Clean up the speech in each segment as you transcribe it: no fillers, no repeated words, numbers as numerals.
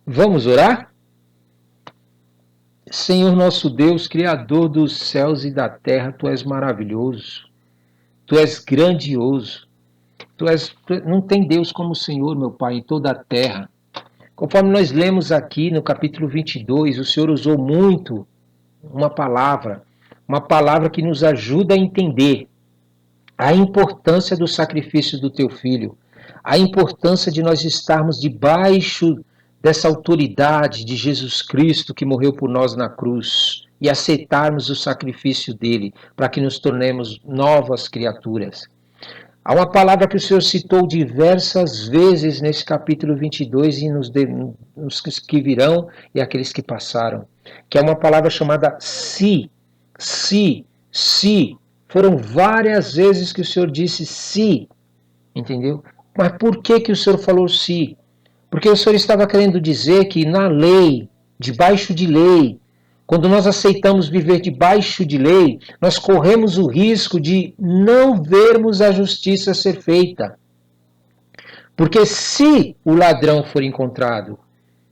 Vamos orar? Senhor nosso Deus, Criador dos céus e da terra, Tu és maravilhoso, Tu és grandioso, não tem Deus como o Senhor, meu Pai, em toda a terra. Conforme nós lemos aqui no capítulo 22, o Senhor usou muito uma palavra que nos ajuda a entender a importância do sacrifício do Teu Filho, a importância de nós estarmos debaixo dessa autoridade de Jesus Cristo que morreu por nós na cruz e aceitarmos o sacrifício dele para que nos tornemos novas criaturas. Há uma palavra que o Senhor citou diversas vezes nesse capítulo 22 e nos que virão e aqueles que passaram, que é uma palavra chamada se. Foram várias vezes que o Senhor disse se, entendeu? Mas por que o Senhor falou se? Porque o Senhor estava querendo dizer que na lei, debaixo de lei, quando nós aceitamos viver debaixo de lei, nós corremos o risco de não vermos a justiça ser feita. Porque se o ladrão for encontrado,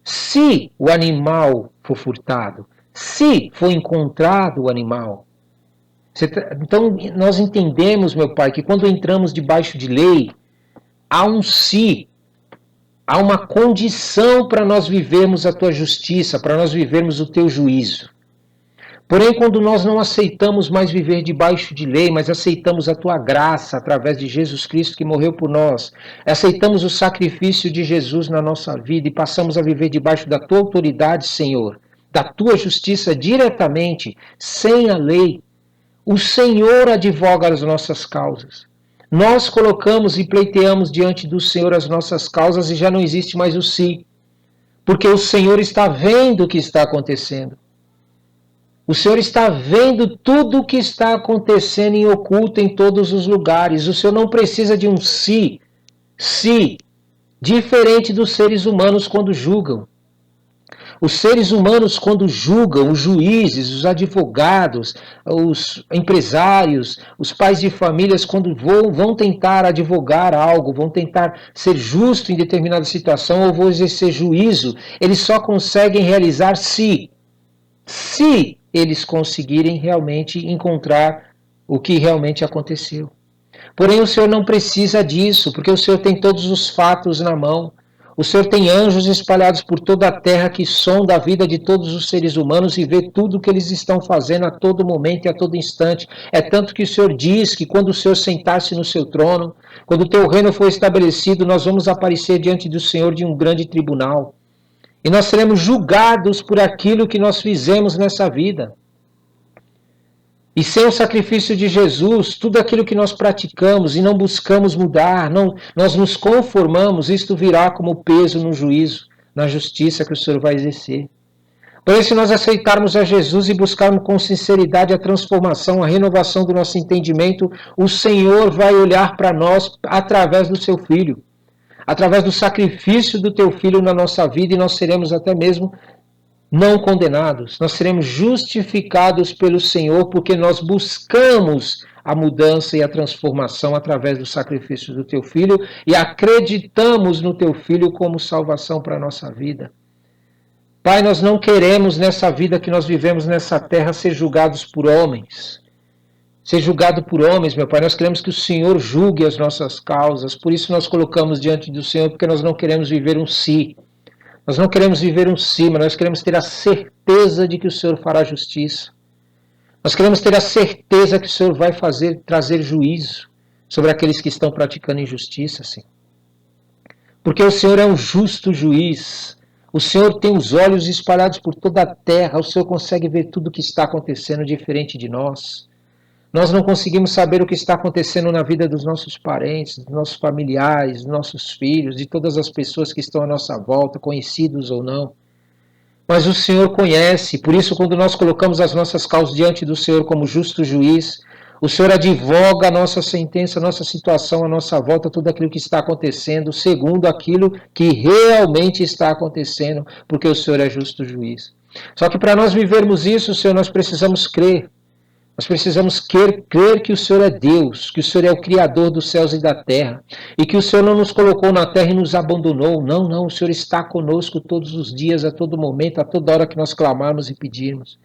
se o animal for furtado, se for encontrado o animal. Então nós entendemos, meu Pai, que quando entramos debaixo de lei, há um se. Há uma condição para nós vivermos a tua justiça, para nós vivermos o teu juízo. Porém, quando nós não aceitamos mais viver debaixo de lei, mas aceitamos a tua graça através de Jesus Cristo que morreu por nós, aceitamos o sacrifício de Jesus na nossa vida e passamos a viver debaixo da tua autoridade, Senhor, da tua justiça diretamente, sem a lei, o Senhor advoga as nossas causas. Nós colocamos e pleiteamos diante do Senhor as nossas causas e já não existe mais o si. Porque o Senhor está vendo o que está acontecendo. O Senhor está vendo tudo o que está acontecendo em oculto em todos os lugares. O Senhor não precisa de um si, diferente dos seres humanos quando julgam. Os seres humanos, quando julgam, os juízes, os advogados, os empresários, os pais de famílias, quando vão tentar advogar algo, vão tentar ser justo em determinada situação ou vão exercer juízo, eles só conseguem realizar se eles conseguirem realmente encontrar o que realmente aconteceu. Porém, o Senhor não precisa disso, porque o Senhor tem todos os fatos na mão. O Senhor tem anjos espalhados por toda a terra que sondam a vida de todos os seres humanos e vê tudo o que eles estão fazendo a todo momento e a todo instante. É tanto que o Senhor diz que quando o Senhor sentar-se no seu trono, quando o teu reino for estabelecido, nós vamos aparecer diante do Senhor de um grande tribunal. E nós seremos julgados por aquilo que nós fizemos nessa vida. E sem o sacrifício de Jesus, tudo aquilo que nós praticamos e não buscamos mudar, nós nos conformamos, isto virá como peso no juízo, na justiça que o Senhor vai exercer. Porém, se nós aceitarmos a Jesus e buscarmos com sinceridade a transformação, a renovação do nosso entendimento, o Senhor vai olhar para nós através do seu Filho, através do sacrifício do teu Filho na nossa vida, e nós seremos até mesmo não condenados, nós seremos justificados pelo Senhor porque nós buscamos a mudança e a transformação através do sacrifício do teu Filho e acreditamos no teu Filho como salvação para a nossa vida. Pai, nós não queremos nessa vida que nós vivemos nessa terra ser julgados por homens. Ser julgado por homens, meu Pai, nós queremos que o Senhor julgue as nossas causas, por isso nós colocamos diante do Senhor, porque nós não queremos viver um si. Nós não queremos viver um si, mas nós queremos ter a certeza de que o Senhor fará justiça. Nós queremos ter a certeza que o Senhor vai trazer juízo sobre aqueles que estão praticando injustiça, Senhor. Porque o Senhor é um justo juiz. O Senhor tem os olhos espalhados por toda a terra. O Senhor consegue ver tudo o que está acontecendo diferente de nós. Nós não conseguimos saber o que está acontecendo na vida dos nossos parentes, dos nossos familiares, dos nossos filhos, de todas as pessoas que estão à nossa volta, conhecidos ou não. Mas o Senhor conhece, por isso quando nós colocamos as nossas causas diante do Senhor como justo juiz, o Senhor advoga a nossa sentença, a nossa situação, a nossa volta, tudo aquilo que está acontecendo, segundo aquilo que realmente está acontecendo, porque o Senhor é justo juiz. Só que para nós vivermos isso, Senhor, nós precisamos crer. Nós precisamos crer que o Senhor é Deus, que o Senhor é o Criador dos céus e da terra, e que o Senhor não nos colocou na terra e nos abandonou. Não, não, o Senhor está conosco todos os dias, a todo momento, a toda hora que nós clamarmos e pedirmos.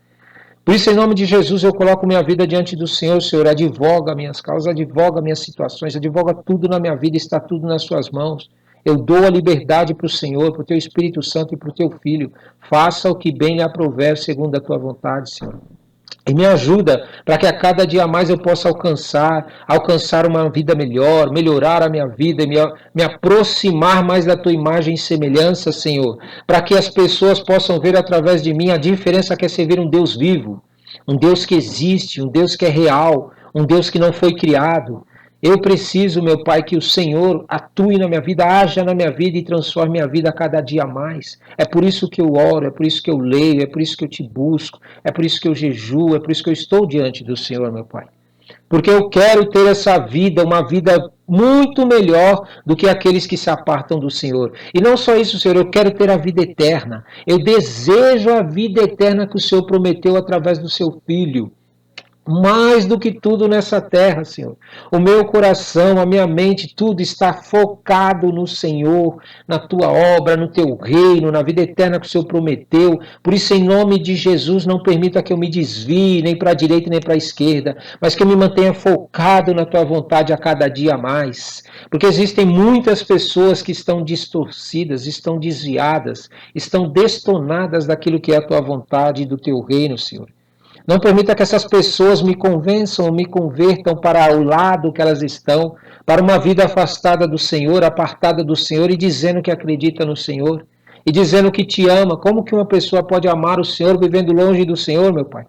Por isso, em nome de Jesus, eu coloco minha vida diante do Senhor. Senhor, advoga minhas causas, advoga minhas situações, advoga tudo na minha vida, está tudo nas suas mãos. Eu dou a liberdade para o Senhor, para o teu Espírito Santo e para o teu Filho. Faça o que bem lhe aprouver, segundo a tua vontade, Senhor. E me ajuda para que a cada dia mais eu possa alcançar uma vida melhor, melhorar a minha vida, me aproximar mais da tua imagem e semelhança, Senhor, para que as pessoas possam ver através de mim a diferença que é servir um Deus vivo, um Deus que existe, um Deus que é real, um Deus que não foi criado. Eu preciso, meu Pai, que o Senhor atue na minha vida, haja na minha vida e transforme minha vida a cada dia mais. É por isso que eu oro, é por isso que eu leio, é por isso que eu te busco, é por isso que eu jejuo, é por isso que eu estou diante do Senhor, meu Pai. Porque eu quero ter essa vida, uma vida muito melhor do que aqueles que se apartam do Senhor. E não só isso, Senhor, eu quero ter a vida eterna. Eu desejo a vida eterna que o Senhor prometeu através do seu Filho. Mais do que tudo nessa terra, Senhor. O meu coração, a minha mente, tudo está focado no Senhor, na tua obra, no teu reino, na vida eterna que o Senhor prometeu. Por isso, em nome de Jesus, não permita que eu me desvie nem para a direita nem para a esquerda, mas que eu me mantenha focado na tua vontade a cada dia mais. Porque existem muitas pessoas que estão distorcidas, estão desviadas, estão destonadas daquilo que é a tua vontade e do teu reino, Senhor. Não permita que essas pessoas me convençam, me convertam para o lado que elas estão, para uma vida afastada do Senhor, apartada do Senhor e dizendo que acredita no Senhor, e dizendo que te ama. Como que uma pessoa pode amar o Senhor vivendo longe do Senhor, meu Pai?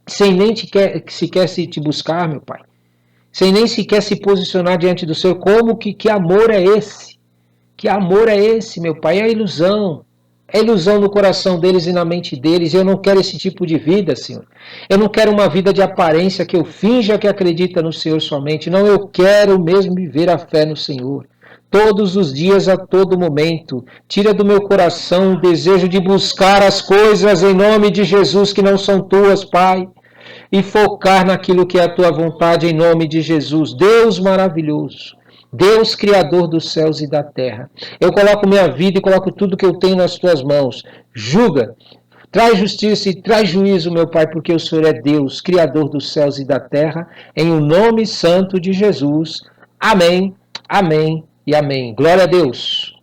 Sem nem sequer se te buscar, meu Pai. Sem nem sequer se posicionar diante do Senhor. Como que amor é esse? Que amor é esse, meu Pai? É a ilusão. É ilusão no coração deles e na mente deles. Eu não quero esse tipo de vida, Senhor. Eu não quero uma vida de aparência que eu finja que acredita no Senhor somente. Não, eu quero mesmo viver a fé no Senhor. Todos os dias, a todo momento. Tira do meu coração o desejo de buscar as coisas em nome de Jesus que não são tuas, Pai. E focar naquilo que é a tua vontade em nome de Jesus. Deus maravilhoso. Deus, Criador dos céus e da terra. Eu coloco minha vida e coloco tudo que eu tenho nas tuas mãos. Julga, traz justiça e traz juízo, meu Pai, porque o Senhor é Deus, Criador dos céus e da terra, em o nome santo de Jesus. Amém, amém e amém. Glória a Deus.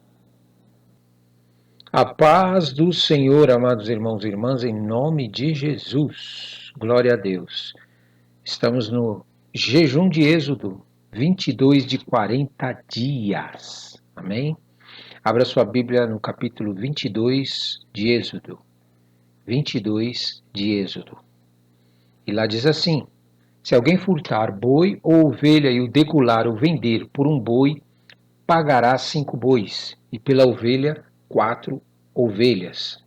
A paz do Senhor, amados irmãos e irmãs, em nome de Jesus. Glória a Deus. Estamos no jejum de Êxodo. 22 de 40 dias. Amém? Abra sua Bíblia no capítulo 22 de Êxodo. 22 de Êxodo. E lá diz assim: se alguém furtar boi ou ovelha e o degolar ou vender por um boi, pagará 5 bois, e pela ovelha 4 ovelhas.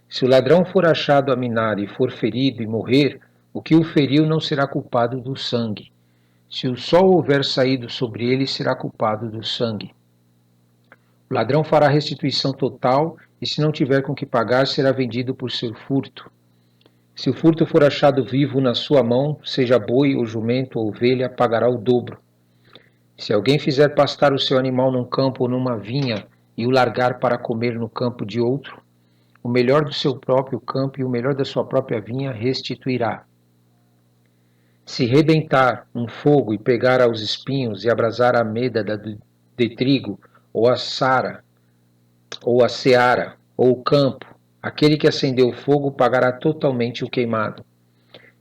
Se o ladrão for achado a minar e for ferido e morrer, o que o feriu não será culpado do sangue. Se o sol houver saído sobre ele, será culpado do sangue. O ladrão fará restituição total, e se não tiver com que pagar, será vendido por seu furto. Se o furto for achado vivo na sua mão, seja boi ou jumento ou ovelha, pagará o dobro. Se alguém fizer pastar o seu animal num campo ou numa vinha, e o largar para comer no campo de outro, o melhor do seu próprio campo e o melhor da sua própria vinha restituirá. Se rebentar um fogo e pegar aos espinhos e abrasar a meda de trigo, ou a seara, ou o campo, aquele que acendeu o fogo pagará totalmente o queimado.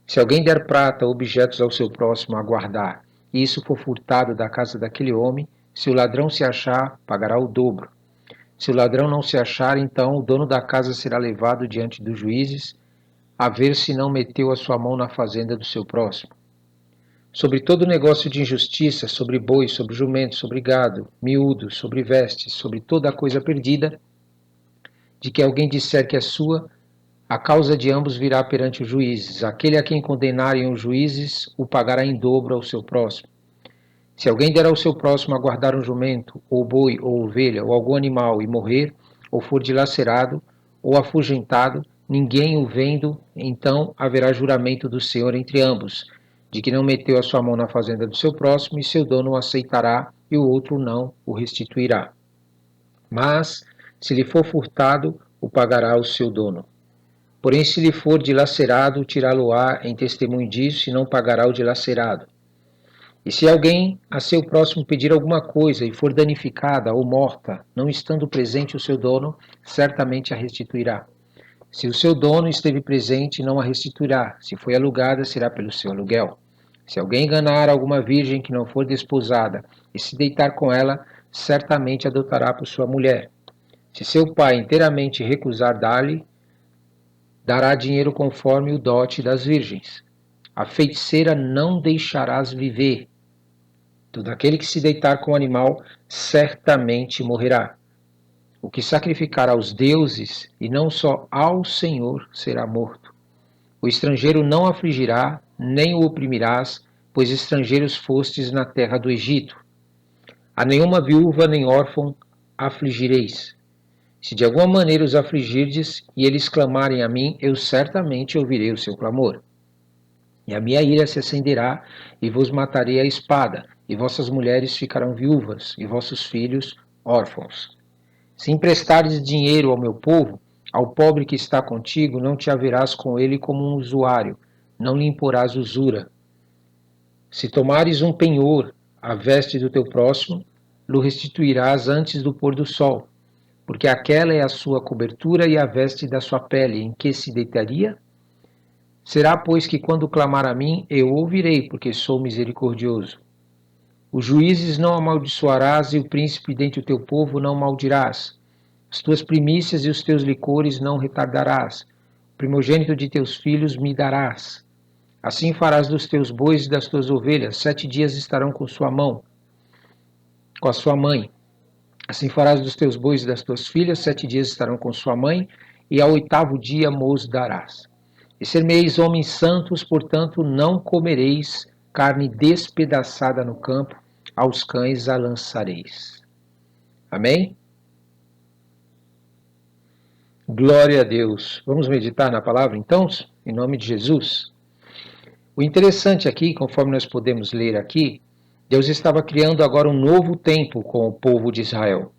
Se alguém der prata ou objetos ao seu próximo a guardar, e isso for furtado da casa daquele homem, se o ladrão se achar, pagará o dobro. Se o ladrão não se achar, então o dono da casa será levado diante dos juízes, a ver se não meteu a sua mão na fazenda do seu próximo. Sobre todo negócio de injustiça, sobre boi, sobre jumento, sobre gado, miúdo, sobre vestes, sobre toda a coisa perdida, de que alguém disser que é sua, a causa de ambos virá perante os juízes. Aquele a quem condenarem os juízes, o pagará em dobro ao seu próximo. Se alguém der ao seu próximo a guardar um jumento, ou boi, ou ovelha, ou algum animal, e morrer, ou for dilacerado, ou afugentado, ninguém o vendo, então haverá juramento do Senhor entre ambos, de que não meteu a sua mão na fazenda do seu próximo, e seu dono o aceitará, e o outro não o restituirá. Mas, se lhe for furtado, o pagará o seu dono. Porém, se lhe for dilacerado, tirá-lo-á em testemunho disso, e não pagará o dilacerado. E se alguém a seu próximo pedir alguma coisa e for danificada ou morta, não estando presente o seu dono, certamente a restituirá. Se o seu dono esteve presente, não a restituirá. Se foi alugada, será pelo seu aluguel. Se alguém enganar alguma virgem que não for desposada e se deitar com ela, certamente adotará por sua mulher. Se seu pai inteiramente recusar dar-lhe, dará dinheiro conforme o dote das virgens. A feiticeira não deixarás viver. Todo aquele que se deitar com o animal certamente morrerá. O que sacrificar aos deuses, e não só ao Senhor, será morto. O estrangeiro não afligirá, nem o oprimirás, pois estrangeiros fostes na terra do Egito. A nenhuma viúva nem órfão afligireis. Se de alguma maneira os afligirdes, e eles clamarem a mim, eu certamente ouvirei o seu clamor. E a minha ira se acenderá, e vos matarei a espada, e vossas mulheres ficarão viúvas, e vossos filhos órfãos. Se emprestares dinheiro ao meu povo, ao pobre que está contigo, não te haverás com ele como um usuário, não lhe imporás usura. Se tomares um penhor, a veste do teu próximo, lhe restituirás antes do pôr do sol, porque aquela é a sua cobertura e a veste da sua pele, em que se deitaria? Será, pois, que quando clamar a mim, eu ouvirei, porque sou misericordioso. Os juízes não amaldiçoarás, e o príncipe dentre o teu povo não maldirás. As tuas primícias e os teus licores não retardarás. O primogênito de teus filhos me darás. Assim farás dos teus bois e das tuas ovelhas, 7 dias estarão com sua mão, com a sua mãe. Assim farás dos teus bois e das tuas filhas, 7 dias estarão com sua mãe, e ao 8º dia mos darás. E ser-me-eis homens santos, portanto não comereis carne despedaçada no campo, aos cães a lançareis. Amém? Glória a Deus. Vamos meditar na palavra então, em nome de Jesus? O interessante aqui, conforme nós podemos ler aqui, Deus estava criando agora um novo tempo com o povo de Israel,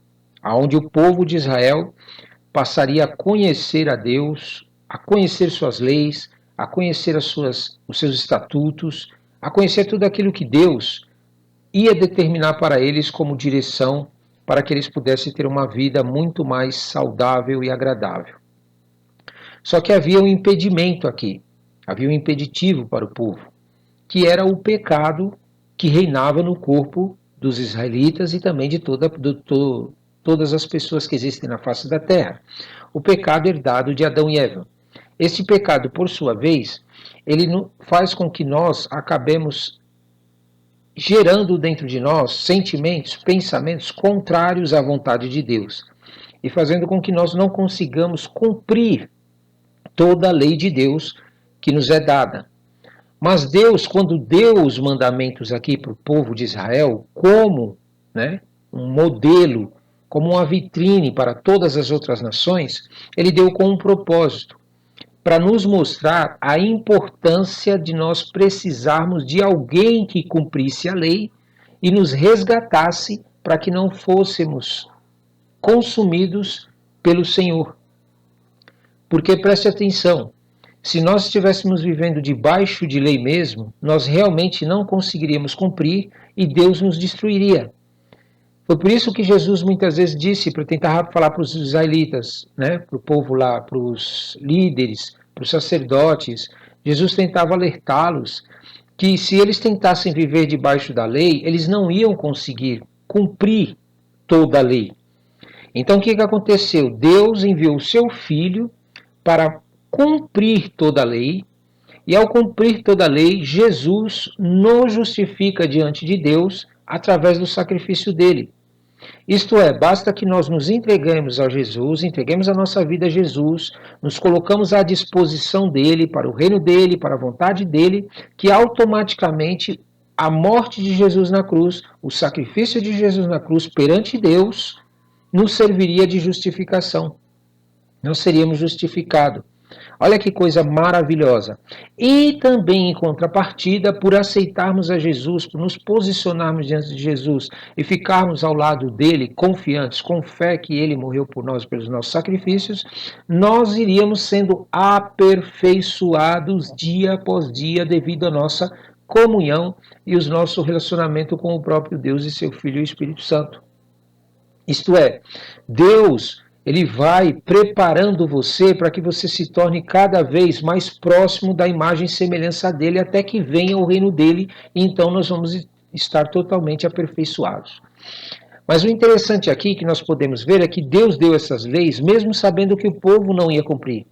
onde o povo de Israel passaria a conhecer a Deus, a conhecer suas leis, a conhecer os seus estatutos, a conhecer tudo aquilo que Deus ia determinar para eles como direção para que eles pudessem ter uma vida muito mais saudável e agradável. Só que havia um impedimento aqui, havia um impeditivo para o povo, que era o pecado que reinava no corpo dos israelitas e também de todas as pessoas que existem na face da terra. O pecado herdado de Adão e Eva. Este pecado, por sua vez, ele faz com que nós acabemos gerando dentro de nós sentimentos, pensamentos contrários à vontade de Deus e fazendo com que nós não consigamos cumprir toda a lei de Deus que nos é dada. Mas Deus, quando deu os mandamentos aqui para o povo de Israel, como um modelo, como uma vitrine para todas as outras nações, ele deu com um propósito, para nos mostrar a importância de nós precisarmos de alguém que cumprisse a lei e nos resgatasse para que não fôssemos consumidos pelo Senhor. Porque preste atenção, se nós estivéssemos vivendo debaixo de lei mesmo, nós realmente não conseguiríamos cumprir e Deus nos destruiria. Foi por isso que Jesus muitas vezes disse, para tentar falar para os israelitas, para o povo lá, para os líderes, para os sacerdotes, Jesus tentava alertá-los que se eles tentassem viver debaixo da lei, eles não iam conseguir cumprir toda a lei. Então o que aconteceu? Deus enviou o seu Filho para cumprir toda a lei, e ao cumprir toda a lei, Jesus nos justifica diante de Deus através do sacrifício dele. Isto é, basta que nós nos entreguemos a Jesus, entreguemos a nossa vida a Jesus, nos colocamos à disposição dele, para o reino dele, para a vontade dele, que automaticamente a morte de Jesus na cruz, o sacrifício de Jesus na cruz perante Deus, nos serviria de justificação. Nós seríamos justificados. Olha que coisa maravilhosa. E também, em contrapartida, por aceitarmos a Jesus, por nos posicionarmos diante de Jesus e ficarmos ao lado dele, confiantes, com fé que ele morreu por nós, pelos nossos sacrifícios, nós iríamos sendo aperfeiçoados dia após dia devido à nossa comunhão e o nosso relacionamento com o próprio Deus e seu Filho e o Espírito Santo. Isto é, Deus, ele vai preparando você para que você se torne cada vez mais próximo da imagem e semelhança dele até que venha o reino dele, e então nós vamos estar totalmente aperfeiçoados. Mas o interessante aqui que nós podemos ver é que Deus deu essas leis mesmo sabendo que o povo não ia cumprir,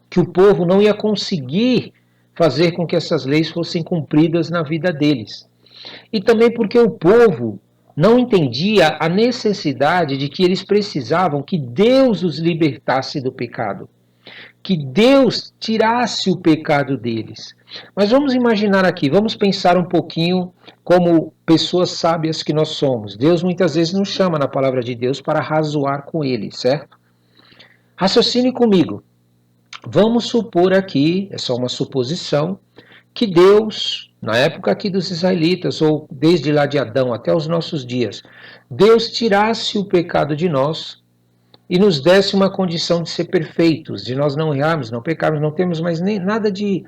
que o povo não ia conseguir fazer com que essas leis fossem cumpridas na vida deles. E também porque o povo não entendia a necessidade de que eles precisavam que Deus os libertasse do pecado, que Deus tirasse o pecado deles. Mas vamos imaginar aqui, vamos pensar um pouquinho como pessoas sábias que nós somos. Deus muitas vezes nos chama na palavra de Deus para razoar com ele, certo? Raciocine comigo. Vamos supor aqui, é só uma suposição, que Deus, na época aqui dos israelitas, ou desde lá de Adão até os nossos dias, Deus tirasse o pecado de nós e nos desse uma condição de ser perfeitos, de nós não errarmos, não pecarmos, não termos mais nem nada de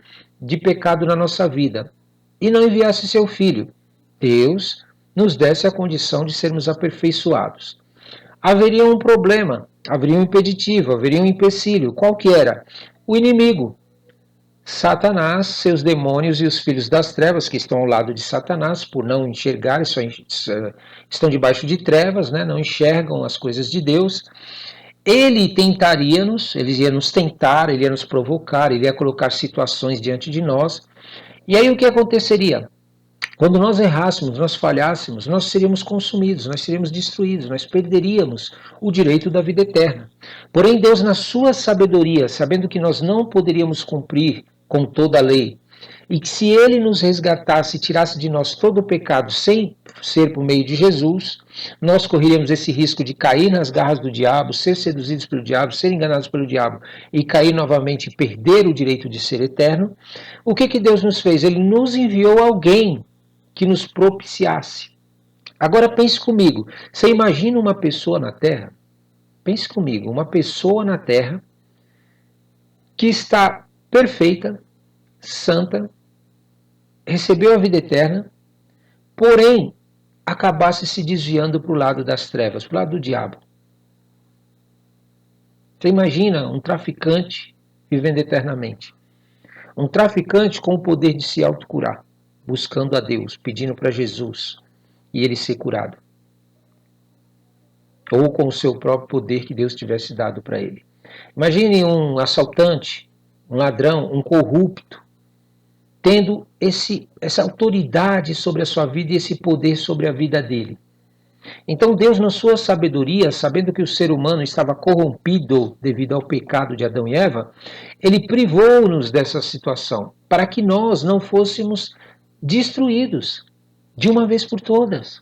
pecado na nossa vida, e não enviasse seu Filho. Deus nos desse a condição de sermos aperfeiçoados. Haveria um problema, haveria um impeditivo, haveria um empecilho. Qual que era? O inimigo. Satanás, seus demônios e os filhos das trevas, que estão ao lado de Satanás, por não enxergar, estão debaixo de trevas, né? Não enxergam as coisas de Deus. Ele tentaria-nos, ele ia nos tentar, ele ia nos provocar, ele ia colocar situações diante de nós. E aí o que aconteceria? Quando nós errássemos, nós falhássemos, nós seríamos consumidos, nós seríamos destruídos, nós perderíamos o direito da vida eterna. Porém, Deus, na sua sabedoria, sabendo que nós não poderíamos cumprir com toda a lei, e que se ele nos resgatasse e tirasse de nós todo o pecado sem ser por meio de Jesus, nós correríamos esse risco de cair nas garras do diabo, ser seduzidos pelo diabo, ser enganados pelo diabo e cair novamente e perder o direito de ser eterno. O que Deus nos fez? Ele nos enviou alguém que nos propiciasse. Agora pense comigo, você imagina uma pessoa na Terra, pense comigo, uma pessoa na Terra que está perfeita, santa, recebeu a vida eterna, porém acabasse se desviando para o lado das trevas, para o lado do diabo. Você imagina um traficante vivendo eternamente. Um traficante com o poder de se autocurar, buscando a Deus, pedindo para Jesus e ele ser curado. Ou com o seu próprio poder que Deus tivesse dado para ele. Imagine um assaltante, um ladrão, um corrupto, tendo essa autoridade sobre a sua vida e esse poder sobre a vida dele. Então Deus, na sua sabedoria, sabendo que o ser humano estava corrompido devido ao pecado de Adão e Eva, ele privou-nos dessa situação, para que nós não fôssemos destruídos de uma vez por todas.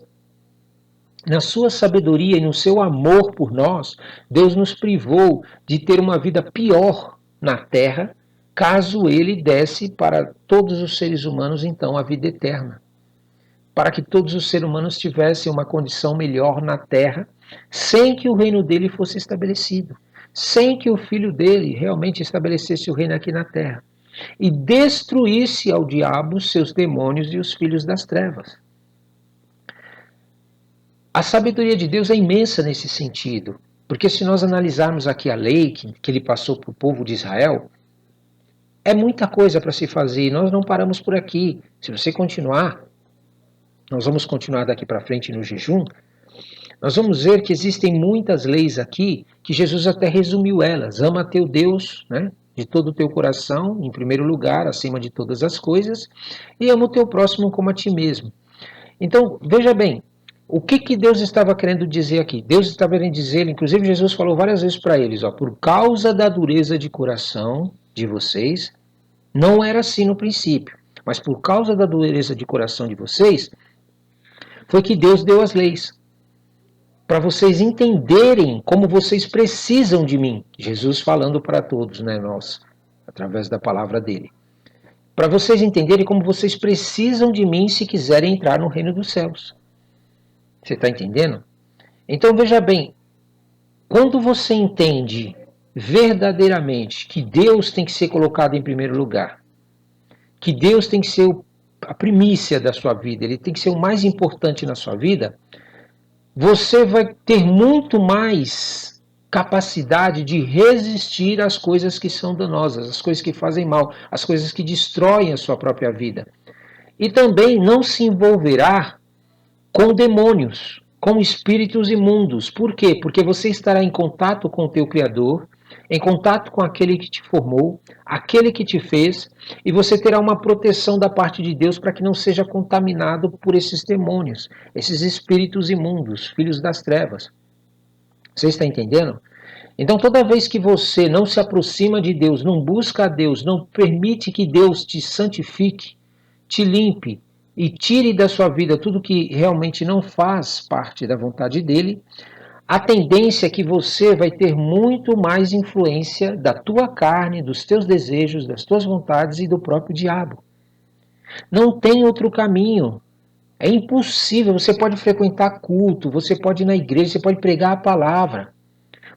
Na sua sabedoria e no seu amor por nós, Deus nos privou de ter uma vida pior na terra, caso ele desse para todos os seres humanos, então, a vida eterna. Para que todos os seres humanos tivessem uma condição melhor na terra, sem que o reino dele fosse estabelecido, sem que o filho dele realmente estabelecesse o reino aqui na terra, e destruísse ao diabo seus demônios e os filhos das trevas. A sabedoria de Deus é imensa nesse sentido, porque se nós analisarmos aqui a lei que ele passou para o povo de Israel, é muita coisa para se fazer, e nós não paramos por aqui. Se você continuar, nós vamos continuar daqui para frente no jejum, nós vamos ver que existem muitas leis aqui, que Jesus até resumiu elas. Ama teu Deus, né, de todo o teu coração, em primeiro lugar, acima de todas as coisas, e ama o teu próximo como a ti mesmo. Então, veja bem, o que Deus estava querendo dizer aqui? Deus estava querendo dizer, inclusive Jesus falou várias vezes para eles, por causa da dureza de coração de vocês, não era assim no princípio, mas por causa da dureza de coração de vocês, foi que Deus deu as leis. para vocês entenderem como vocês precisam de mim. Jesus falando para todos, né, nós, através da palavra dele. Para vocês entenderem como vocês precisam de mim se quiserem entrar no reino dos céus. Você está entendendo? Então veja bem, quando você entende verdadeiramente que Deus tem que ser colocado em primeiro lugar, que Deus tem que ser a primícia da sua vida, ele tem que ser o mais importante na sua vida, você vai ter muito mais capacidade de resistir às coisas que são danosas, às coisas que fazem mal, às coisas que destroem a sua própria vida. E também não se envolverá com demônios, com espíritos imundos. Por quê? Porque você estará em contato com o teu Criador, em contato com aquele que te formou, aquele que te fez, e você terá uma proteção da parte de Deus para que não seja contaminado por esses demônios, esses espíritos imundos, filhos das trevas. Você está entendendo? Então, toda vez que você não se aproxima de Deus, não busca a Deus, não permite que Deus te santifique, te limpe e tire da sua vida tudo que realmente não faz parte da vontade dele, a tendência é que você vai ter muito mais influência da tua carne, dos teus desejos, das tuas vontades e do próprio diabo. Não tem outro caminho. É impossível. Você pode frequentar culto, você pode ir na igreja, você pode pregar a palavra,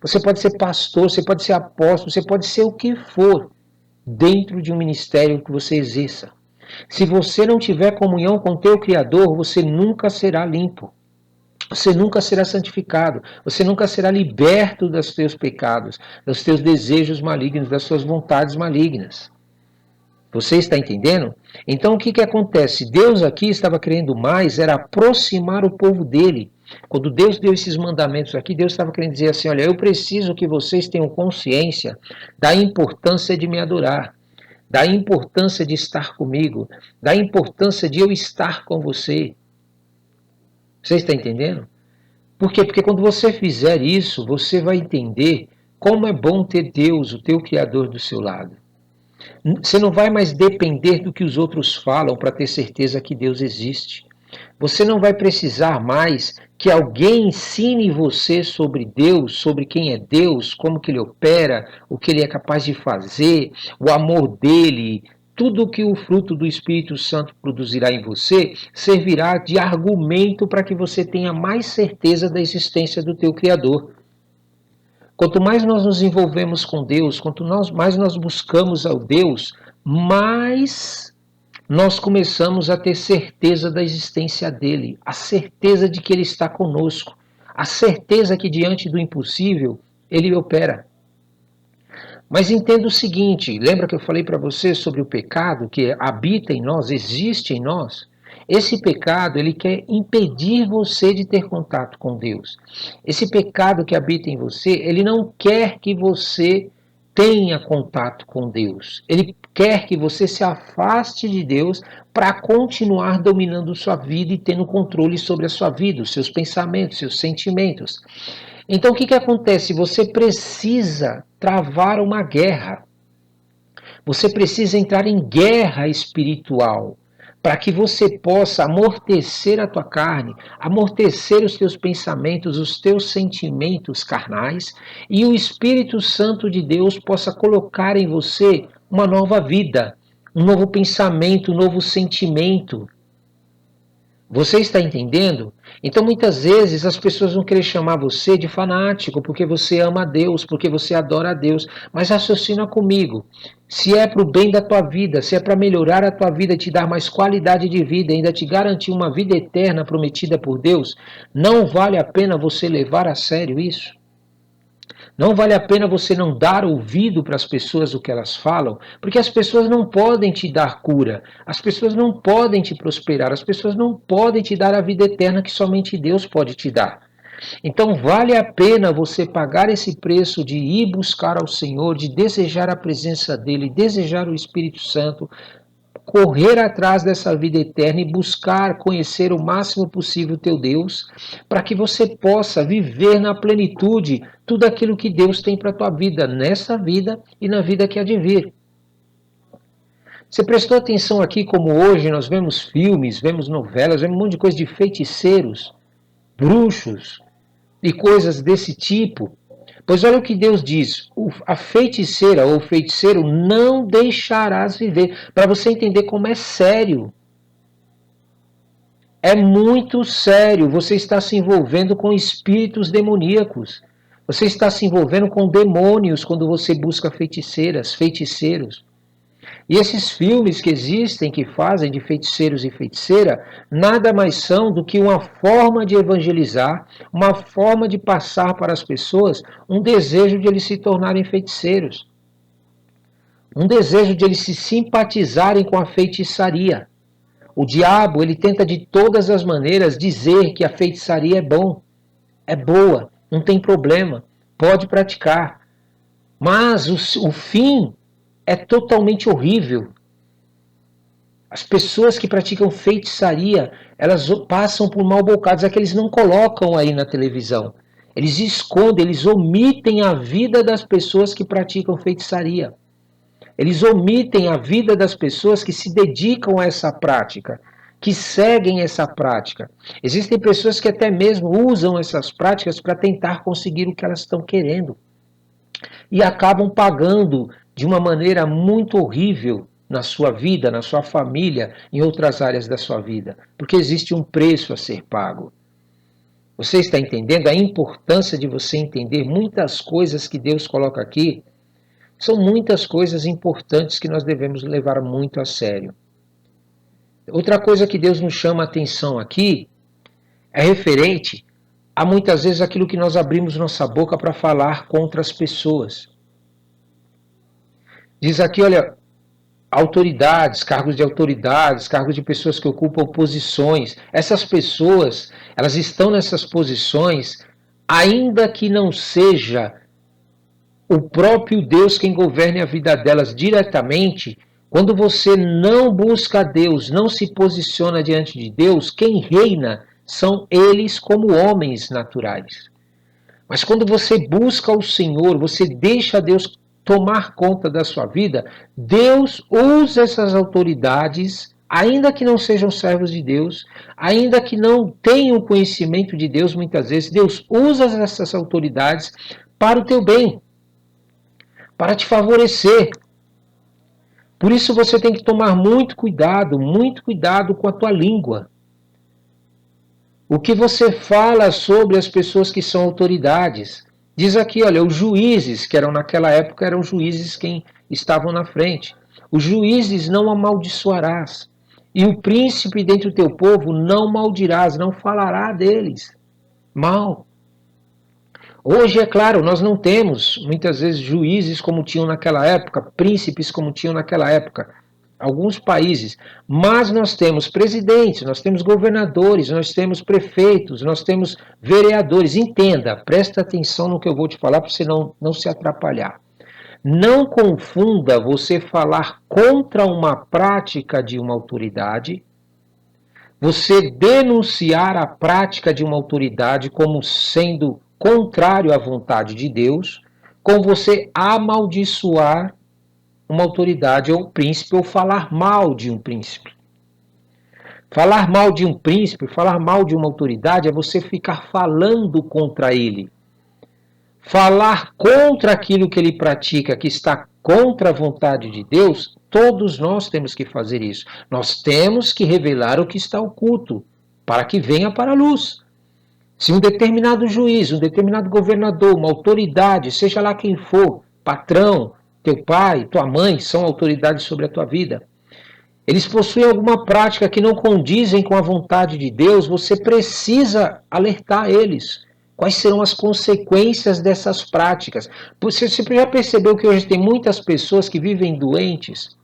você pode ser pastor, você pode ser apóstolo, você pode ser o que for dentro de um ministério que você exerça. Se você não tiver comunhão com o teu Criador, você nunca será limpo. Você nunca será santificado. Você nunca será liberto dos teus pecados, dos teus desejos malignos, das suas vontades malignas. Você está entendendo? Então o que acontece? Deus aqui estava querendo mais, era aproximar o povo dele. Quando Deus deu esses mandamentos aqui, Deus estava querendo dizer assim, olha, eu preciso que vocês tenham consciência da importância de me adorar, da importância de estar comigo, da importância de eu estar com você. Você está entendendo? Por quê? Porque quando você fizer isso, você vai entender como é bom ter Deus, o teu Criador, do seu lado. Você não vai mais depender do que os outros falam para ter certeza que Deus existe. Você não vai precisar mais que alguém ensine você sobre Deus, sobre quem é Deus, como que ele opera, o que ele é capaz de fazer, o amor dele. Tudo que o fruto do Espírito Santo produzirá em você servirá de argumento para que você tenha mais certeza da existência do teu Criador. Quanto mais nós nos envolvemos com Deus, quanto mais nós buscamos ao Deus, mais nós começamos a ter certeza da existência dele, a certeza de que ele está conosco, a certeza que diante do impossível ele opera. Mas entenda o seguinte, lembra que eu falei para você sobre o pecado que habita em nós, existe em nós? Esse pecado, ele quer impedir você de ter contato com Deus. Esse pecado que habita em você, ele não quer que você tenha contato com Deus. Ele quer que você se afaste de Deus para continuar dominando sua vida e tendo controle sobre a sua vida, os seus pensamentos, seus sentimentos. Então o que acontece? Você precisa travar uma guerra. Você precisa entrar em guerra espiritual para que você possa amortecer a tua carne, amortecer os teus pensamentos, os teus sentimentos carnais, e o Espírito Santo de Deus possa colocar em você uma nova vida, um novo pensamento, um novo sentimento. Você está entendendo? Então muitas vezes as pessoas vão querer chamar você de fanático porque você ama a Deus, porque você adora a Deus. Mas raciocina comigo. Se é para o bem da tua vida, se é para melhorar a tua vida, te dar mais qualidade de vida, ainda te garantir uma vida eterna prometida por Deus, não vale a pena você levar a sério isso? Não vale a pena você não dar ouvido para as pessoas o que elas falam, porque as pessoas não podem te dar cura, as pessoas não podem te prosperar, as pessoas não podem te dar a vida eterna que somente Deus pode te dar. Então vale a pena você pagar esse preço de ir buscar ao Senhor, de desejar a presença dEle, desejar o Espírito Santo, correr atrás dessa vida eterna e buscar conhecer o máximo possível o teu Deus, para que você possa viver na plenitude tudo aquilo que Deus tem para a tua vida, nessa vida e na vida que há de vir. Você prestou atenção aqui como hoje nós vemos filmes, vemos novelas, vemos um monte de coisa de feiticeiros, bruxos, e coisas desse tipo. Pois olha o que Deus diz, a feiticeira ou o feiticeiro não deixarás viver, para você entender como é sério. É muito sério, você está se envolvendo com espíritos demoníacos. Você está se envolvendo com demônios quando você busca feiticeiras, feiticeiros. E esses filmes que existem, que fazem de feiticeiros e feiticeira, nada mais são do que uma forma de evangelizar, uma forma de passar para as pessoas um desejo de eles se tornarem feiticeiros. Um desejo de eles se simpatizarem com a feitiçaria. O diabo, ele tenta de todas as maneiras dizer que a feitiçaria é bom, é boa, não tem problema, pode praticar. Mas o fim é totalmente horrível. As pessoas que praticam feitiçaria, elas passam por mal bocados, é que eles não colocam aí na televisão. Eles escondem, eles omitem a vida das pessoas que praticam feitiçaria. Eles omitem a vida das pessoas que se dedicam a essa prática, que seguem essa prática. Existem pessoas que até mesmo usam essas práticas para tentar conseguir o que elas estão querendo. E acabam pagando de uma maneira muito horrível na sua vida, na sua família, em outras áreas da sua vida. Porque existe um preço a ser pago. Você está entendendo a importância de você entender muitas coisas que Deus coloca aqui? São muitas coisas importantes que nós devemos levar muito a sério. Outra coisa que Deus nos chama a atenção aqui é referente a muitas vezes aquilo que nós abrimos nossa boca para falar contra as pessoas. Diz aqui, olha, autoridades, cargos de pessoas que ocupam posições. Essas pessoas, elas estão nessas posições, ainda que não seja o próprio Deus quem governe a vida delas diretamente. Quando você não busca Deus, não se posiciona diante de Deus, quem reina são eles como homens naturais. Mas quando você busca o Senhor, você deixa Deus tomar conta da sua vida, Deus usa essas autoridades, ainda que não sejam servos de Deus, ainda que não tenham conhecimento de Deus, muitas vezes, Deus usa essas autoridades para o teu bem, para te favorecer. Por isso você tem que tomar muito cuidado com a tua língua. O que você fala sobre as pessoas que são autoridades. Diz aqui, olha, os juízes, que eram naquela época, eram juízes quem estavam na frente. Os juízes não amaldiçoarás. E o príncipe dentre o teu povo não maldirás, não falará deles mal. Hoje, é claro, nós não temos, muitas vezes, juízes como tinham naquela época, príncipes como tinham naquela época, alguns países, mas nós temos presidentes, nós temos governadores, nós temos prefeitos, nós temos vereadores. Entenda, presta atenção no que eu vou te falar para você não se atrapalhar. Não confunda você falar contra uma prática de uma autoridade, você denunciar a prática de uma autoridade como sendo contrário à vontade de Deus, com você amaldiçoar uma autoridade ou um príncipe, ou falar mal de um príncipe. Falar mal de um príncipe, falar mal de uma autoridade é você ficar falando contra ele. Falar contra aquilo que ele pratica, que está contra a vontade de Deus, todos nós temos que fazer isso. Nós temos que revelar o que está oculto, para que venha para a luz. Se um determinado juiz, um determinado governador, uma autoridade, seja lá quem for, patrão, teu pai, tua mãe, são autoridades sobre a tua vida, eles possuem alguma prática que não condizem com a vontade de Deus, você precisa alertar eles. Quais serão as consequências dessas práticas? Você já percebeu que hoje tem muitas pessoas que vivem doentes,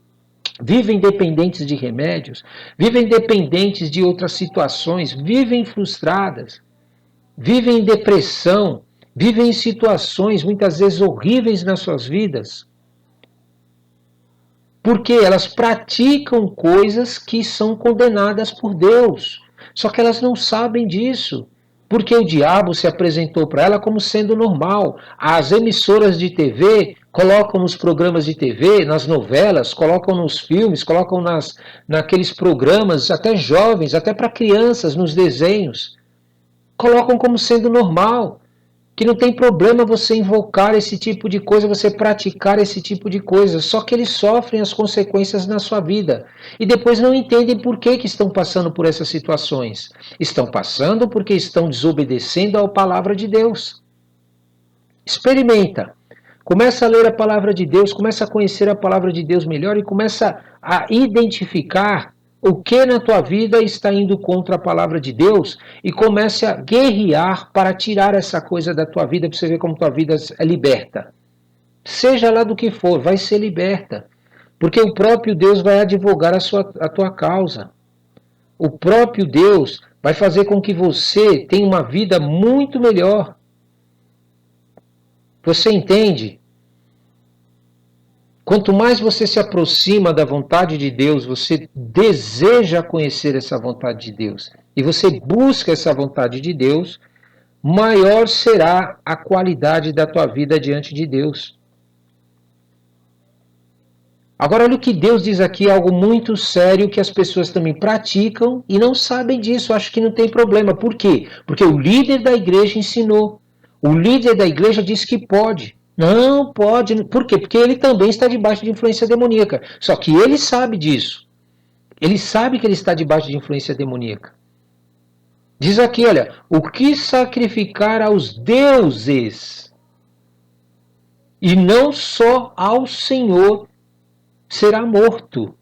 vivem dependentes de remédios, vivem dependentes de outras situações, vivem frustradas, vivem em depressão, vivem em situações muitas vezes horríveis nas suas vidas, porque elas praticam coisas que são condenadas por Deus, só que elas não sabem disso, porque o diabo se apresentou para ela como sendo normal. As emissoras de TV colocam nos programas de TV, nas novelas, colocam nos filmes, colocam naqueles programas, até jovens, até para crianças, nos desenhos, colocam como sendo normal. que não tem problema você invocar esse tipo de coisa, você praticar esse tipo de coisa, só que eles sofrem as consequências na sua vida e depois não entendem por que estão passando por essas situações. Estão passando porque estão desobedecendo à palavra de Deus. Experimenta. Começa a ler a palavra de Deus, começa a conhecer a palavra de Deus melhor e começa a identificar o que na tua vida está indo contra a palavra de Deus e comece a guerrear para tirar essa coisa da tua vida, para você ver como tua vida é liberta. Seja lá do que for, vai ser liberta. Porque o próprio Deus vai advogar a tua causa. O próprio Deus vai fazer com que você tenha uma vida muito melhor. Você entende? Quanto mais você se aproxima da vontade de Deus, você deseja conhecer essa vontade de Deus, e você busca essa vontade de Deus, maior será a qualidade da tua vida diante de Deus. Agora, olha o que Deus diz aqui, algo muito sério que as pessoas também praticam e não sabem disso, acho que não tem problema. Por quê? Porque o líder da igreja ensinou. O líder da igreja disse que pode. Não pode. Por quê? Porque ele também está debaixo de influência demoníaca. Só que ele sabe disso. Ele sabe que ele está debaixo de influência demoníaca. Diz aqui, olha, o que sacrificar aos deuses e não só ao Senhor será morto.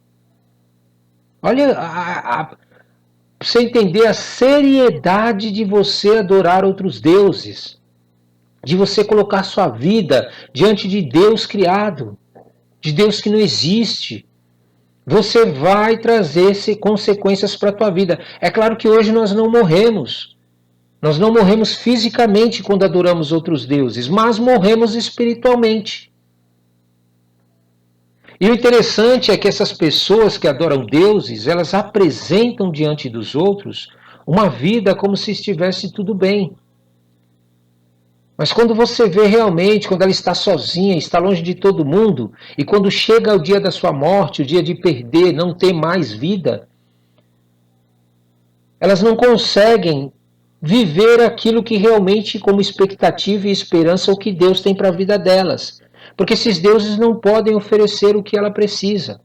Olha, pra você entender a seriedade de você adorar outros deuses, de você colocar sua vida diante de Deus criado, de Deus que não existe. Você vai trazer consequências para a tua vida. É claro que hoje nós não morremos. Nós não morremos fisicamente quando adoramos outros deuses, mas morremos espiritualmente. E o interessante é que essas pessoas que adoram deuses, elas apresentam diante dos outros uma vida como se estivesse tudo bem. Mas quando você vê realmente, quando ela está sozinha, está longe de todo mundo, e quando chega o dia da sua morte, o dia de perder, não ter mais vida, elas não conseguem viver aquilo que realmente, como expectativa e esperança, o que Deus tem para a vida delas. Porque esses deuses não podem oferecer o que ela precisa.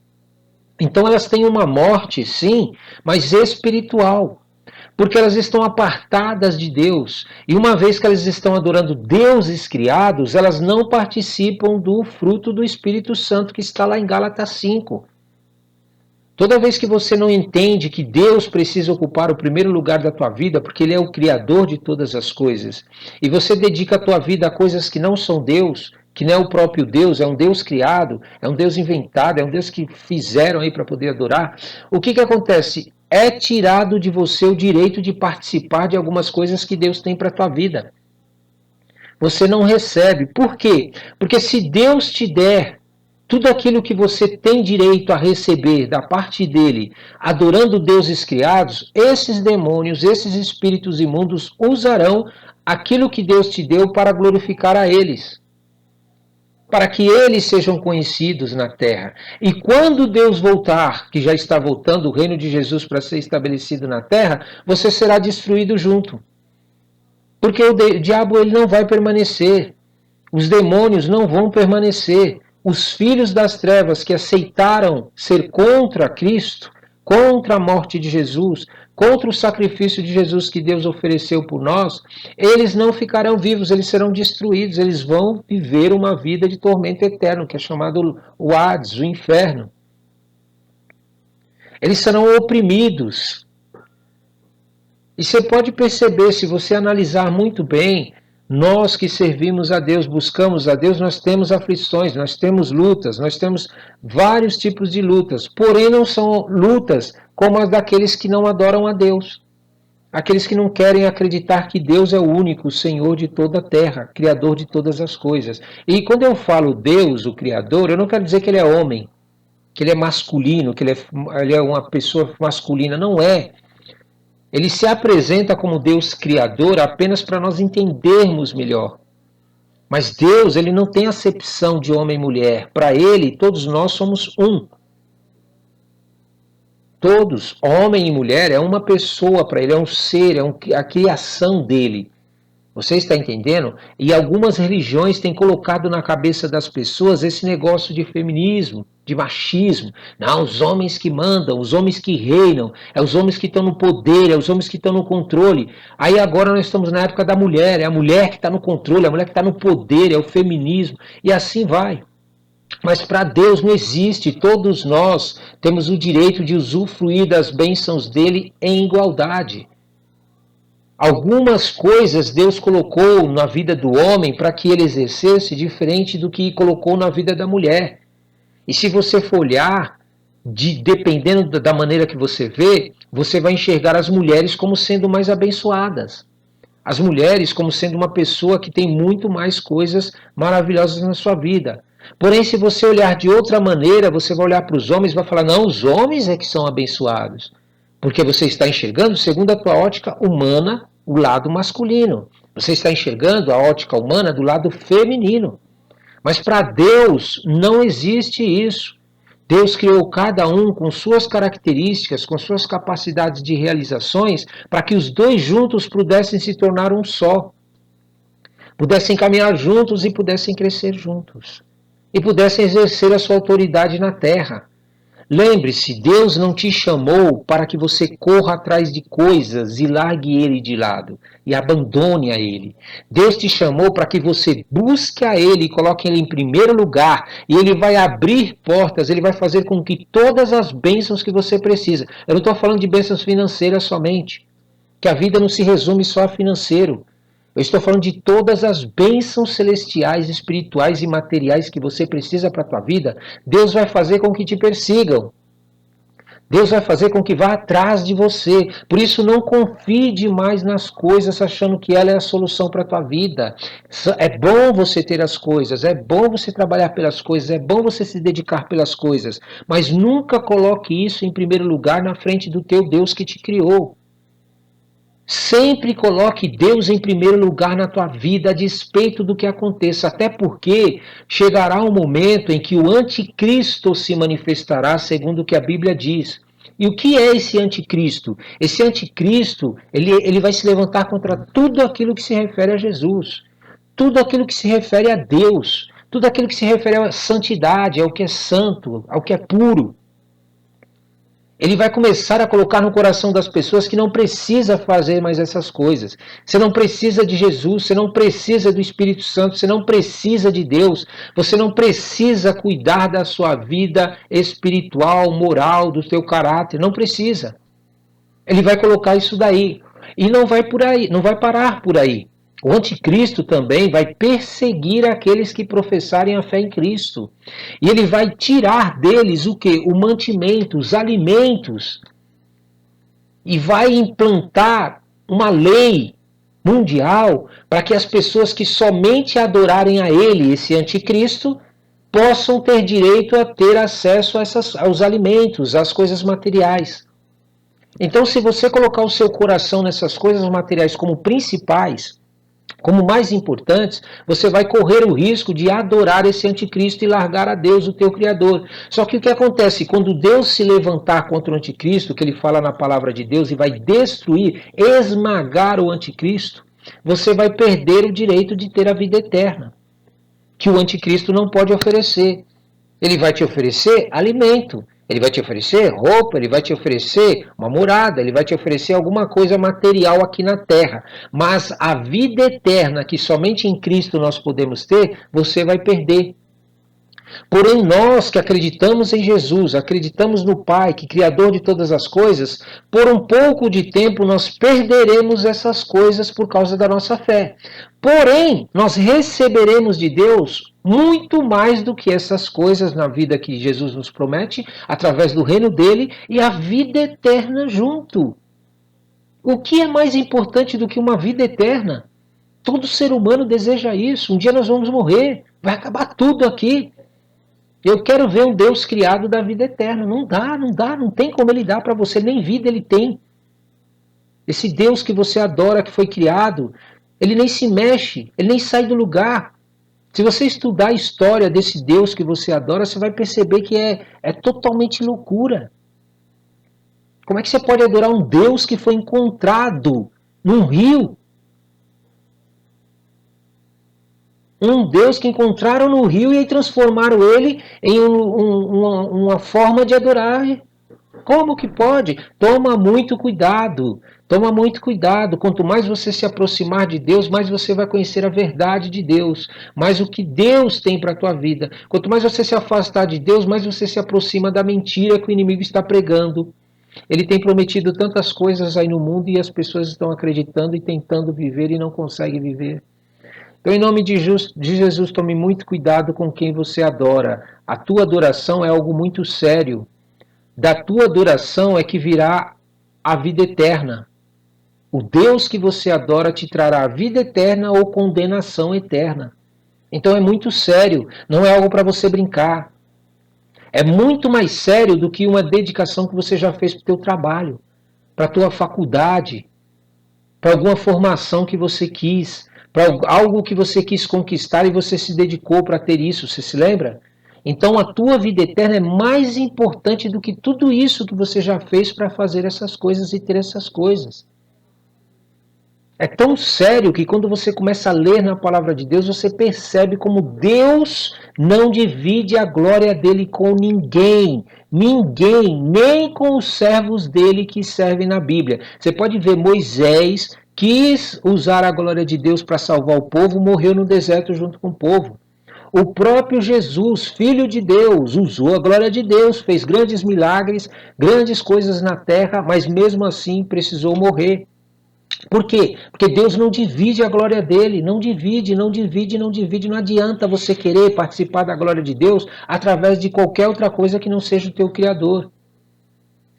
Então elas têm uma morte, sim, mas espiritual. Porque elas estão apartadas de Deus. E uma vez que elas estão adorando deuses criados, elas não participam do fruto do Espírito Santo que está lá em Gálatas 5. Toda vez que você não entende que Deus precisa ocupar o primeiro lugar da tua vida, porque Ele é o Criador de todas as coisas, e você dedica a tua vida a coisas que não são Deus, que não é o próprio Deus, é um Deus criado, é um Deus inventado, é um Deus que fizeram aí para poder adorar, o que acontece? É tirado de você o direito de participar de algumas coisas que Deus tem para a tua vida. Você não recebe. Por quê? Porque se Deus te der tudo aquilo que você tem direito a receber da parte dele, adorando deuses criados, esses demônios, esses espíritos imundos usarão aquilo que Deus te deu para glorificar a eles, para que eles sejam conhecidos na terra. E quando Deus voltar, que já está voltando, o reino de Jesus para ser estabelecido na terra, você será destruído junto. Porque o diabo ele não vai permanecer, os demônios não vão permanecer. Os filhos das trevas que aceitaram ser contra Cristo, contra a morte de Jesus, contra o sacrifício de Jesus que Deus ofereceu por nós, eles não ficarão vivos, eles serão destruídos, eles vão viver uma vida de tormento eterno, que é chamado o Hades, o inferno. Eles serão oprimidos. E você pode perceber, se você analisar muito bem, nós que servimos a Deus, buscamos a Deus, nós temos aflições, nós temos lutas, nós temos vários tipos de lutas, porém não são lutas como as daqueles que não adoram a Deus. Aqueles que não querem acreditar que Deus é o único Senhor de toda a terra, Criador de todas as coisas. E quando eu falo Deus, o Criador, eu não quero dizer que ele é homem, que ele é masculino, que ele é uma pessoa masculina, não é. Ele se apresenta como Deus criador apenas para nós entendermos melhor. Mas Deus, ele não tem acepção de homem e mulher. Para ele, todos nós somos um. Todos, homem e mulher, é uma pessoa para ele, é um ser, é a criação dele. Você está entendendo? E algumas religiões têm colocado na cabeça das pessoas esse negócio de feminismo, de machismo. Não, os homens que mandam, os homens que reinam, é os homens que estão no poder, é os homens que estão no controle. Aí agora nós estamos na época da mulher, é a mulher que está no controle, é a mulher que está no poder, é o feminismo, e assim vai. Mas para Deus não existe, todos nós temos o direito de usufruir das bênçãos dele em igualdade. Algumas coisas Deus colocou na vida do homem para que ele exercesse diferente do que colocou na vida da mulher. E se você for olhar, dependendo da maneira que você vê, você vai enxergar as mulheres como sendo mais abençoadas. As mulheres como sendo uma pessoa que tem muito mais coisas maravilhosas na sua vida. Porém, se você olhar de outra maneira, você vai olhar para os homens e vai falar, não, os homens é que são abençoados. Porque você está enxergando, segundo a tua ótica humana, o lado masculino. Você está enxergando a ótica humana do lado feminino. Mas para Deus não existe isso. Deus criou cada um com suas características, com suas capacidades de realizações, para que os dois juntos pudessem se tornar um só. Pudessem caminhar juntos e pudessem crescer juntos. E pudessem exercer a sua autoridade na terra. Lembre-se, Deus não te chamou para que você corra atrás de coisas e largue ele de lado e abandone a ele. Deus te chamou para que você busque a ele e coloque ele em primeiro lugar, e ele vai abrir portas, ele vai fazer com que todas as bênçãos que você precisa. Eu não estou falando de bênçãos financeiras somente, que a vida não se resume só a financeiro. Eu estou falando de todas as bênçãos celestiais, espirituais e materiais que você precisa para a tua vida. Deus vai fazer com que te persigam. Deus vai fazer com que vá atrás de você. Por isso, não confie demais nas coisas achando que ela é a solução para a tua vida. É bom você ter as coisas, é bom você trabalhar pelas coisas, é bom você se dedicar pelas coisas. Mas nunca coloque isso em primeiro lugar na frente do teu Deus que te criou. Sempre coloque Deus em primeiro lugar na tua vida, a despeito do que aconteça, até porque chegará um momento em que o anticristo se manifestará, segundo o que a Bíblia diz. E o que é esse anticristo? Esse anticristo, ele vai se levantar contra tudo aquilo que se refere a Jesus, tudo aquilo que se refere a Deus, tudo aquilo que se refere à santidade, ao que é santo, ao que é puro. Ele vai começar a colocar no coração das pessoas que não precisa fazer mais essas coisas. Você não precisa de Jesus, você não precisa do Espírito Santo, você não precisa de Deus, você não precisa cuidar da sua vida espiritual, moral, do seu caráter, não precisa. Ele vai colocar isso daí. E não vai por aí, não vai parar por aí. O anticristo também vai perseguir aqueles que professarem a fé em Cristo. E ele vai tirar deles o quê? O mantimento, os alimentos. E vai implantar uma lei mundial para que as pessoas que somente adorarem a ele, esse anticristo, possam ter direito a ter acesso aos alimentos, às coisas materiais. Então, se você colocar o seu coração nessas coisas materiais como principais, como mais importantes, você vai correr o risco de adorar esse anticristo e largar a Deus, o teu Criador. Só que o que acontece? Quando Deus se levantar contra o anticristo, que ele fala na palavra de Deus, e vai destruir, esmagar o anticristo, você vai perder o direito de ter a vida eterna, que o anticristo não pode oferecer. Ele vai te oferecer alimento, ele vai te oferecer roupa, ele vai te oferecer uma morada, ele vai te oferecer alguma coisa material aqui na terra. Mas a vida eterna que somente em Cristo nós podemos ter, você vai perder. Porém, nós que acreditamos em Jesus, acreditamos no Pai, que é Criador de todas as coisas, por um pouco de tempo nós perderemos essas coisas por causa da nossa fé. Porém, nós receberemos de Deus muito mais do que essas coisas na vida que Jesus nos promete, através do reino dele, e a vida eterna junto. O que é mais importante do que uma vida eterna? Todo ser humano deseja isso. Um dia nós vamos morrer, vai acabar tudo aqui. Eu quero ver um Deus criado da vida eterna. Não dá, não tem como ele dar para você, nem vida ele tem. Esse Deus que você adora, que foi criado, ele nem se mexe, ele nem sai do lugar. Se você estudar a história desse Deus que você adora, você vai perceber que é totalmente loucura. Como é que você pode adorar um Deus que foi encontrado num rio? Um Deus que encontraram no rio e transformaram ele em uma forma de adorar. Como que pode? Toma muito cuidado. Toma muito cuidado. Quanto mais você se aproximar de Deus, mais você vai conhecer a verdade de Deus, mais o que Deus tem para a tua vida. Quanto mais você se afastar de Deus, mais você se aproxima da mentira que o inimigo está pregando. Ele tem prometido tantas coisas aí no mundo e as pessoas estão acreditando e tentando viver e não conseguem viver. Então, em nome de Jesus, tome muito cuidado com quem você adora. A tua adoração é algo muito sério. Da tua adoração é que virá a vida eterna. O Deus que você adora te trará vida eterna ou condenação eterna. Então é muito sério, não é algo para você brincar. É muito mais sério do que uma dedicação que você já fez para o teu trabalho, para a tua faculdade, para alguma formação que você quis, para algo que você quis conquistar e você se dedicou para ter isso, você se lembra? Então a tua vida eterna é mais importante do que tudo isso que você já fez para fazer essas coisas e ter essas coisas. É tão sério que quando você começa a ler na palavra de Deus, você percebe como Deus não divide a glória dele com ninguém. Ninguém, nem com os servos dele que servem na Bíblia. Você pode ver Moisés quis usar a glória de Deus para salvar o povo, morreu no deserto junto com o povo. O próprio Jesus, Filho de Deus, usou a glória de Deus, fez grandes milagres, grandes coisas na terra, mas mesmo assim precisou morrer. Por quê? Porque Deus não divide a glória dele, não divide, não divide, não divide. Não adianta você querer participar da glória de Deus através de qualquer outra coisa que não seja o teu Criador.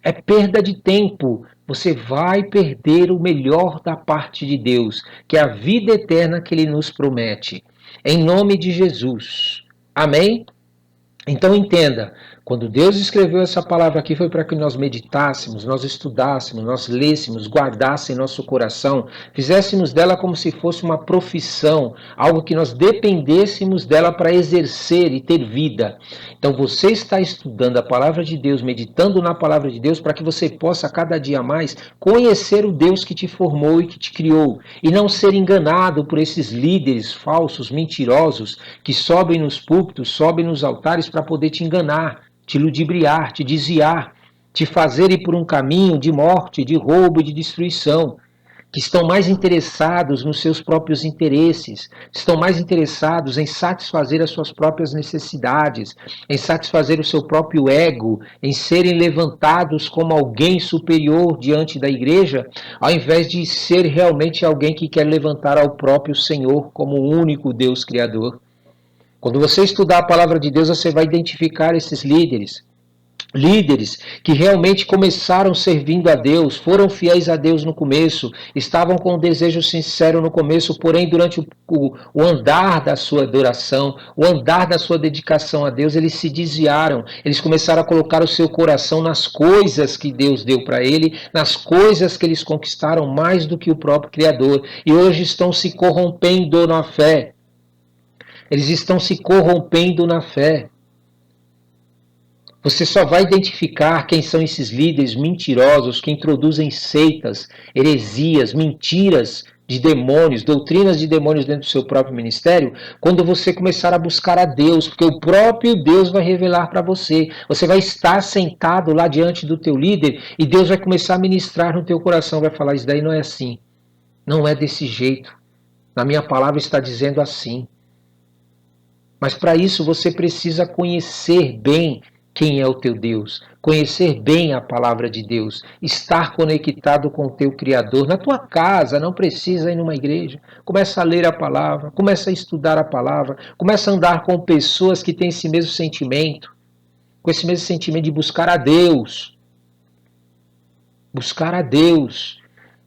É perda de tempo. Você vai perder o melhor da parte de Deus, que é a vida eterna que ele nos promete. Em nome de Jesus. Amém? Então entenda, quando Deus escreveu essa palavra aqui foi para que nós meditássemos, nós estudássemos, nós lêssemos, guardássemos em nosso coração, fizéssemos dela como se fosse uma profissão, algo que nós dependêssemos dela para exercer e ter vida. Então você está estudando a palavra de Deus, meditando na palavra de Deus, para que você possa cada dia mais conhecer o Deus que te formou e que te criou, e não ser enganado por esses líderes falsos, mentirosos, que sobem nos púlpitos, sobem nos altares para poder te enganar, te ludibriar, te desviar, te fazer ir por um caminho de morte, de roubo e de destruição, que estão mais interessados nos seus próprios interesses, estão mais interessados em satisfazer as suas próprias necessidades, em satisfazer o seu próprio ego, em serem levantados como alguém superior diante da igreja, ao invés de ser realmente alguém que quer levantar ao próprio Senhor como o único Deus Criador. Quando você estudar a palavra de Deus, você vai identificar esses líderes. Líderes que realmente começaram servindo a Deus, foram fiéis a Deus no começo, estavam com um desejo sincero no começo, porém durante o andar da sua adoração, o andar da sua dedicação a Deus, eles se desviaram, eles começaram a colocar o seu coração nas coisas que Deus deu para ele, nas coisas que eles conquistaram mais do que o próprio Criador, e hoje estão se corrompendo na fé. Eles estão se corrompendo na fé. Você só vai identificar quem são esses líderes mentirosos que introduzem seitas, heresias, mentiras de demônios, doutrinas de demônios dentro do seu próprio ministério, quando você começar a buscar a Deus, porque o próprio Deus vai revelar para você. Você vai estar sentado lá diante do teu líder e Deus vai começar a ministrar no teu coração, vai falar, isso daí não é assim, não é desse jeito. Na minha palavra está dizendo assim. Mas para isso você precisa conhecer bem quem é o teu Deus, conhecer bem a palavra de Deus, estar conectado com o teu Criador. Na tua casa, não precisa ir numa igreja. Começa a ler a palavra, começa a estudar a palavra, começa a andar com pessoas que têm esse mesmo sentimento, com esse mesmo sentimento de buscar a Deus. Buscar a Deus.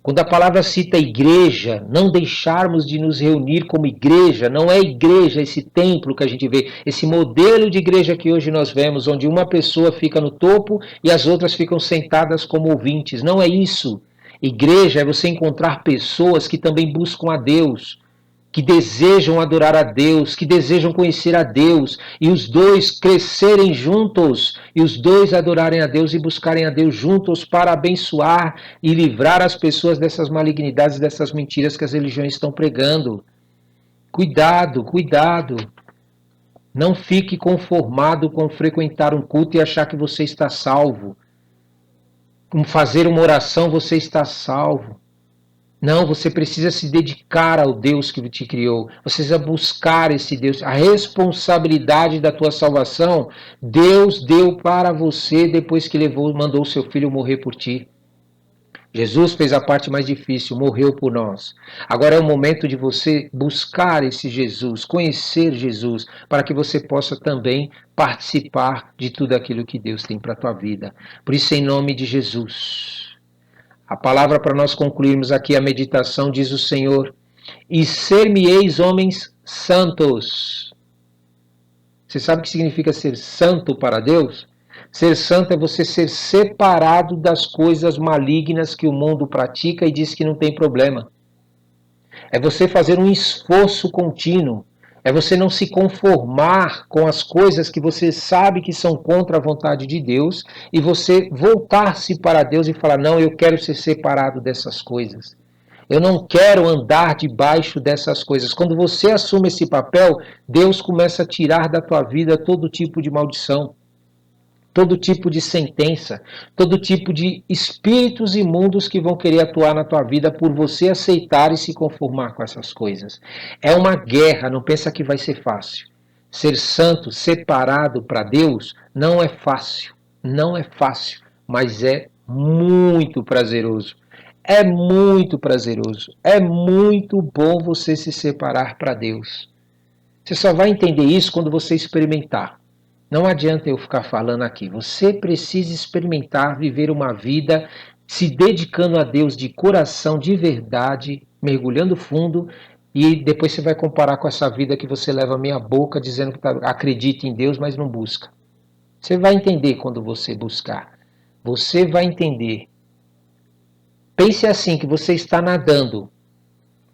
Quando a palavra cita igreja, não deixarmos de nos reunir como igreja, não é igreja esse templo que a gente vê, esse modelo de igreja que hoje nós vemos, onde uma pessoa fica no topo e as outras ficam sentadas como ouvintes. Não é isso. Igreja é você encontrar pessoas que também buscam a Deus, que desejam adorar a Deus, que desejam conhecer a Deus, e os dois crescerem juntos, e os dois adorarem a Deus e buscarem a Deus juntos para abençoar e livrar as pessoas dessas malignidades, dessas mentiras que as religiões estão pregando. Cuidado, cuidado. Não fique conformado com frequentar um culto e achar que você está salvo. Com fazer uma oração você está salvo. Não, você precisa se dedicar ao Deus que te criou. Você precisa buscar esse Deus. A responsabilidade da tua salvação, Deus deu para você depois que mandou o seu filho morrer por ti. Jesus fez a parte mais difícil, morreu por nós. Agora é o momento de você buscar esse Jesus, conhecer Jesus, para que você possa também participar de tudo aquilo que Deus tem para a tua vida. Por isso, em nome de Jesus. A palavra para nós concluirmos aqui a meditação diz o Senhor: e ser-me-eis homens santos. Você sabe o que significa ser santo para Deus? Ser santo é você ser separado das coisas malignas que o mundo pratica e diz que não tem problema. É você fazer um esforço contínuo. É você não se conformar com as coisas que você sabe que são contra a vontade de Deus e você voltar-se para Deus e falar: não, eu quero ser separado dessas coisas. Eu não quero andar debaixo dessas coisas. Quando você assume esse papel, Deus começa a tirar da tua vida todo tipo de maldição, todo tipo de sentença, todo tipo de espíritos imundos que vão querer atuar na tua vida por você aceitar e se conformar com essas coisas. É uma guerra, não pensa que vai ser fácil. Ser santo, separado para Deus, não é fácil. Não é fácil, mas é muito prazeroso. É muito prazeroso. É muito bom você se separar para Deus. Você só vai entender isso quando você experimentar. Não adianta eu ficar falando aqui. Você precisa experimentar, viver uma vida se dedicando a Deus de coração, de verdade, mergulhando fundo, e depois você vai comparar com essa vida que você leva meia boca dizendo que acredita em Deus, mas não busca. Você vai entender quando você buscar. Você vai entender. Pense assim, que você está nadando.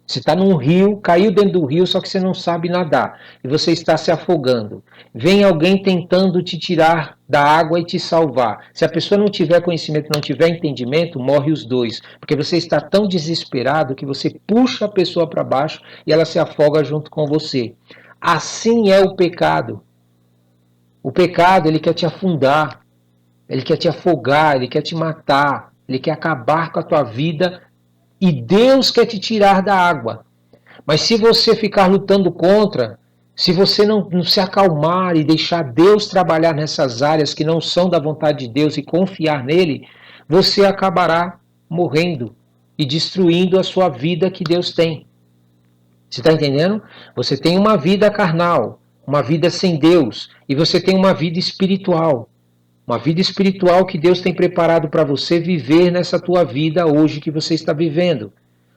Você está num rio, caiu dentro do rio, só que você não sabe nadar. E você está se afogando. Vem alguém tentando te tirar da água e te salvar. Se a pessoa não tiver conhecimento, não tiver entendimento, morre os dois. Porque você está tão desesperado que você puxa a pessoa para baixo e ela se afoga junto com você. Assim é o pecado. O pecado, ele quer te afundar. Ele quer te afogar, ele quer te matar. Ele quer acabar com a tua vida. E Deus quer te tirar da água. Mas se você ficar lutando contra, se você não se acalmar e deixar Deus trabalhar nessas áreas que não são da vontade de Deus e confiar nele, você acabará morrendo e destruindo a sua vida que Deus tem. Você está entendendo? Você tem uma vida carnal, uma vida sem Deus, e você tem uma vida espiritual. Uma vida espiritual que Deus tem preparado para você viver nessa tua vida hoje que você está vivendo.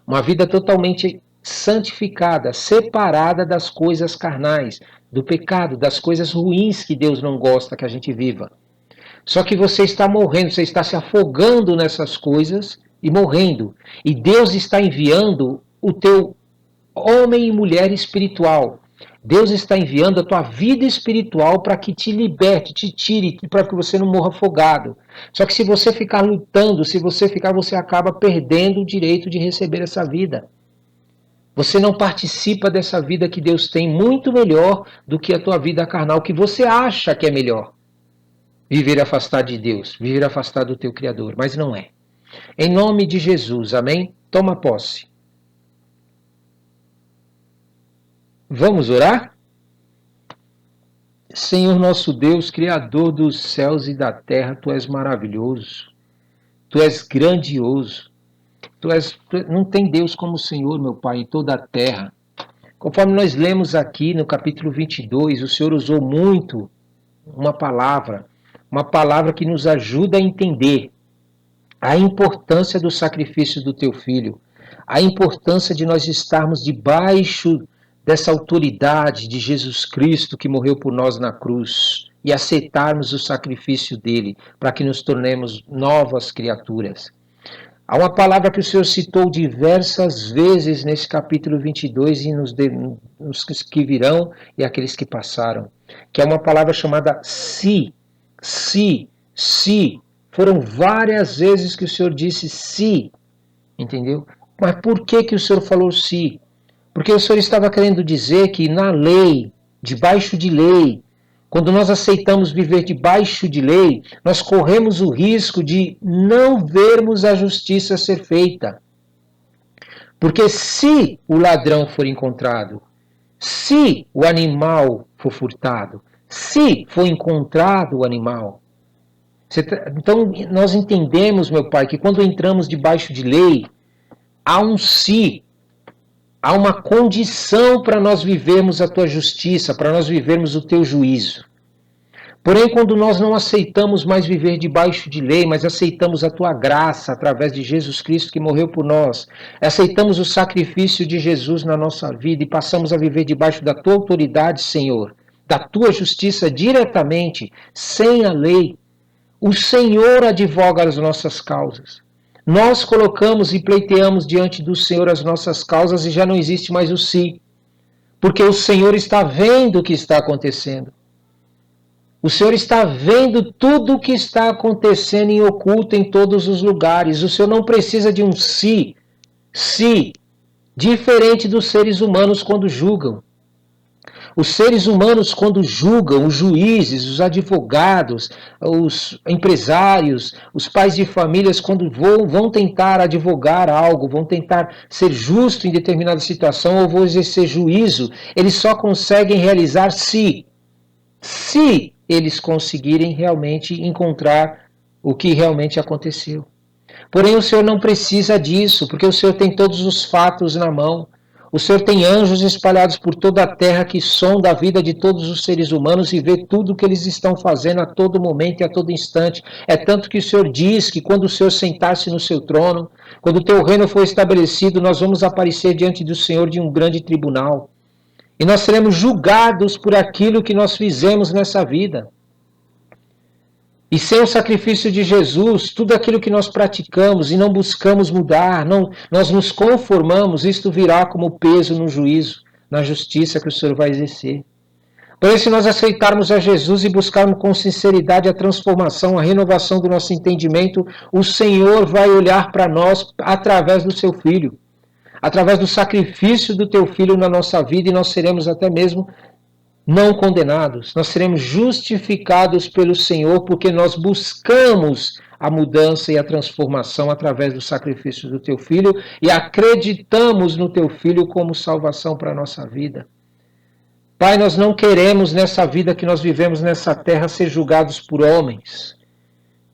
Uma vida totalmente santificada, separada das coisas carnais, do pecado, das coisas ruins que Deus não gosta que a gente viva. Só que você está morrendo, você está se afogando nessas coisas e morrendo. E Deus está enviando o teu homem e mulher espiritual. Deus está enviando a tua vida espiritual para que te liberte, te tire, para que você não morra afogado. Só que se você ficar lutando, você acaba perdendo o direito de receber essa vida. Você não participa dessa vida que Deus tem muito melhor do que a tua vida carnal, que você acha que é melhor. Viver afastado de Deus, viver afastado do teu Criador, mas não é. Em nome de Jesus, amém? Toma posse. Vamos orar? Senhor nosso Deus, Criador dos céus e da terra, Tu és maravilhoso, Tu és grandioso, não tem Deus como o Senhor, meu Pai, em toda a terra. Conforme nós lemos aqui no capítulo 22, o Senhor usou muito uma palavra que nos ajuda a entender a importância do sacrifício do Teu Filho, a importância de nós estarmos debaixo dessa autoridade de Jesus Cristo que morreu por nós na cruz e aceitarmos o sacrifício dele para que nos tornemos novas criaturas. Há uma palavra que o Senhor citou diversas vezes nesse capítulo 22 e nos que virão e aqueles que passaram, que é uma palavra chamada se. Foram várias vezes que o Senhor disse se, entendeu? Mas por que o Senhor falou se? Porque o Senhor estava querendo dizer que na lei, debaixo de lei, quando nós aceitamos viver debaixo de lei, nós corremos o risco de não vermos a justiça ser feita. Porque se o ladrão for encontrado, se o animal for furtado, se for encontrado o animal. Então nós entendemos, meu Pai, que quando entramos debaixo de lei, há um se, há uma condição para nós vivermos a tua justiça, para nós vivermos o teu juízo. Porém, quando nós não aceitamos mais viver debaixo de lei, mas aceitamos a tua graça através de Jesus Cristo que morreu por nós, aceitamos o sacrifício de Jesus na nossa vida e passamos a viver debaixo da tua autoridade, Senhor, da tua justiça diretamente, sem a lei, o Senhor advoga as nossas causas. Nós colocamos e pleiteamos diante do Senhor as nossas causas e já não existe mais o si, porque o Senhor está vendo o que está acontecendo. O Senhor está vendo tudo o que está acontecendo em oculto em todos os lugares. O Senhor não precisa de um se, diferente dos seres humanos quando julgam. Os seres humanos quando julgam, os juízes, os advogados, os empresários, os pais de famílias quando vão tentar advogar algo, vão tentar ser justo em determinada situação ou vão exercer juízo, eles só conseguem realizar se eles conseguirem realmente encontrar o que realmente aconteceu. Porém, o Senhor não precisa disso, porque o Senhor tem todos os fatos na mão. O Senhor tem anjos espalhados por toda a terra que sondam a vida de todos os seres humanos e vê tudo o que eles estão fazendo a todo momento e a todo instante. É tanto que o Senhor diz que quando o Senhor sentar-se no seu trono, quando o teu reino for estabelecido, nós vamos aparecer diante do Senhor de um grande tribunal. E nós seremos julgados por aquilo que nós fizemos nessa vida. E sem o sacrifício de Jesus, tudo aquilo que nós praticamos e não buscamos mudar, nós nos conformamos, isto virá como peso no juízo, na justiça que o Senhor vai exercer. Porém, se nós aceitarmos a Jesus e buscarmos com sinceridade a transformação, a renovação do nosso entendimento, o Senhor vai olhar para nós através do seu Filho. Através do sacrifício do teu Filho na nossa vida, e nós seremos até mesmo não condenados. Nós seremos justificados pelo Senhor, porque nós buscamos a mudança e a transformação através do sacrifício do teu Filho e acreditamos no teu Filho como salvação para a nossa vida. Pai, nós não queremos nessa vida que nós vivemos nessa terra ser julgados por homens.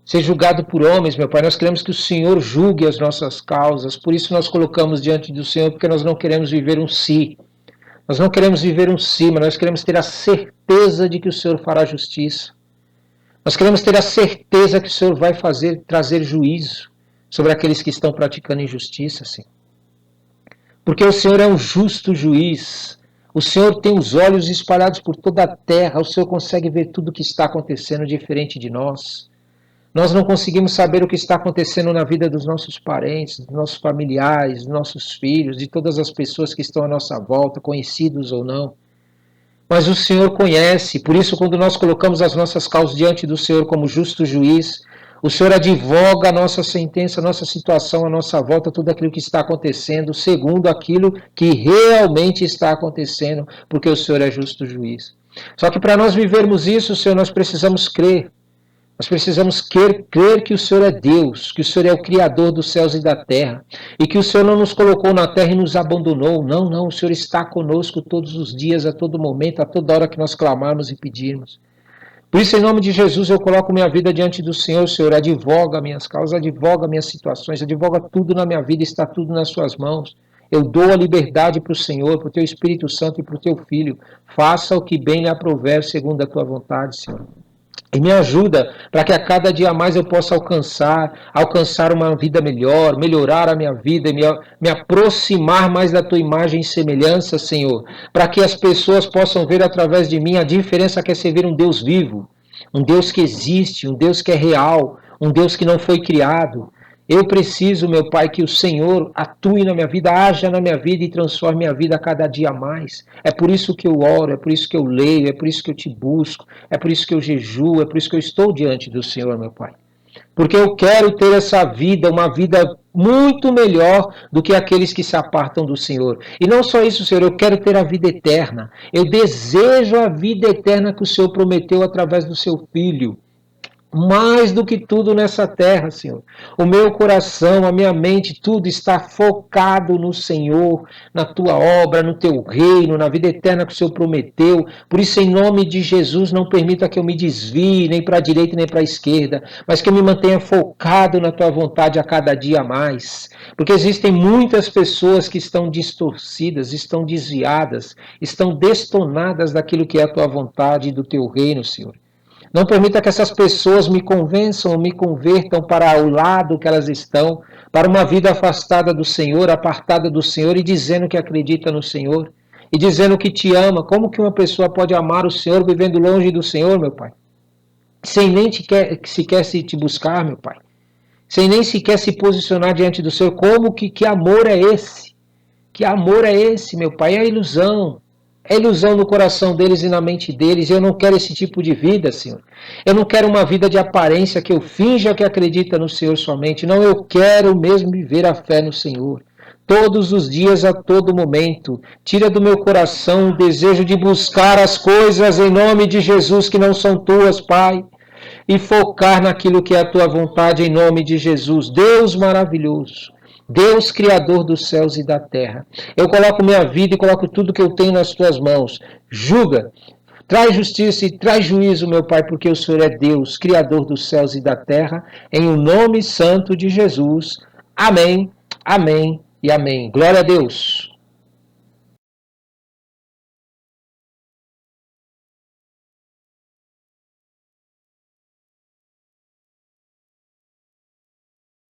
Ser julgado por homens, meu Pai, nós queremos que o Senhor julgue as nossas causas, por isso nós colocamos diante do Senhor, porque nós não queremos viver um si. Nós não queremos viver um si, mas nós queremos ter a certeza de que o Senhor fará justiça. Nós queremos ter a certeza que o Senhor vai trazer juízo sobre aqueles que estão praticando injustiça, Senhor. Porque o Senhor é um justo juiz. O Senhor tem os olhos espalhados por toda a terra, o Senhor consegue ver tudo o que está acontecendo diferente de nós. Nós não conseguimos saber o que está acontecendo na vida dos nossos parentes, dos nossos familiares, dos nossos filhos, de todas as pessoas que estão à nossa volta, conhecidos ou não. Mas o Senhor conhece, por isso quando nós colocamos as nossas causas diante do Senhor como justo juiz, o Senhor advoga a nossa sentença, a nossa situação, a nossa volta, tudo aquilo que está acontecendo, segundo aquilo que realmente está acontecendo, porque o Senhor é justo juiz. Só que para nós vivermos isso, Senhor, nós precisamos crer. Nós precisamos crer que o Senhor é Deus, que o Senhor é o Criador dos céus e da terra, e que o Senhor não nos colocou na terra e nos abandonou. Não, o Senhor está conosco todos os dias, a todo momento, a toda hora que nós clamarmos e pedirmos. Por isso, em nome de Jesus, eu coloco minha vida diante do Senhor. Senhor, advoga minhas causas, advoga minhas situações, advoga tudo na minha vida, está tudo nas suas mãos. Eu dou a liberdade para o Senhor, para o teu Espírito Santo e para o teu Filho. Faça o que bem lhe aprouver, segundo a tua vontade, Senhor. E me ajuda para que a cada dia mais eu possa alcançar uma vida melhor, melhorar a minha vida, me aproximar mais da tua imagem e semelhança, Senhor, para que as pessoas possam ver através de mim a diferença que é servir um Deus vivo, um Deus que existe, um Deus que é real, um Deus que não foi criado. Eu preciso, meu Pai, que o Senhor atue na minha vida, haja na minha vida e transforme minha vida a cada dia mais. É por isso que eu oro, é por isso que eu leio, é por isso que eu te busco, é por isso que eu jejuo, é por isso que eu estou diante do Senhor, meu Pai. porque eu quero ter essa vida, uma vida muito melhor do que aqueles que se apartam do Senhor. E não só isso, Senhor, eu quero ter a vida eterna. Eu desejo a vida eterna que o Senhor prometeu através do seu Filho. Mais do que tudo nessa terra, Senhor. O meu coração, a minha mente, tudo está focado no Senhor, na tua obra, no teu reino, na vida eterna que o Senhor prometeu. Por isso, em nome de Jesus, não permita que eu me desvie nem para a direita nem para a esquerda, mas que eu me mantenha focado na tua vontade a cada dia mais. Porque existem muitas pessoas que estão distorcidas, estão desviadas, estão destonadas daquilo que é a tua vontade e do teu reino, Senhor. Não permita que essas pessoas me convençam ou me convertam para o lado que elas estão, para uma vida afastada do Senhor, apartada do Senhor e dizendo que acredita no Senhor e dizendo que te ama. Como que uma pessoa pode amar o Senhor vivendo longe do Senhor, meu Pai? Sem nem sequer se te buscar, meu Pai. Sem nem sequer se posicionar diante do Senhor. Como que amor é esse? Que amor é esse, meu Pai? É ilusão. É ilusão no coração deles e na mente deles. Eu não quero esse tipo de vida, Senhor. Eu não quero uma vida de aparência que eu finja que acredita no Senhor somente. Não, eu quero mesmo viver a fé no Senhor. Todos os dias, a todo momento. Tira do meu coração o desejo de buscar as coisas em nome de Jesus que não são tuas, Pai. E focar naquilo que é a tua vontade em nome de Jesus. Deus maravilhoso. Deus, Criador dos céus e da terra. Eu coloco minha vida e coloco tudo que eu tenho nas tuas mãos. Julga, traz justiça e traz juízo, meu Pai, porque o Senhor é Deus, Criador dos céus e da terra, em o nome santo de Jesus. Amém, amém e amém. Glória a Deus.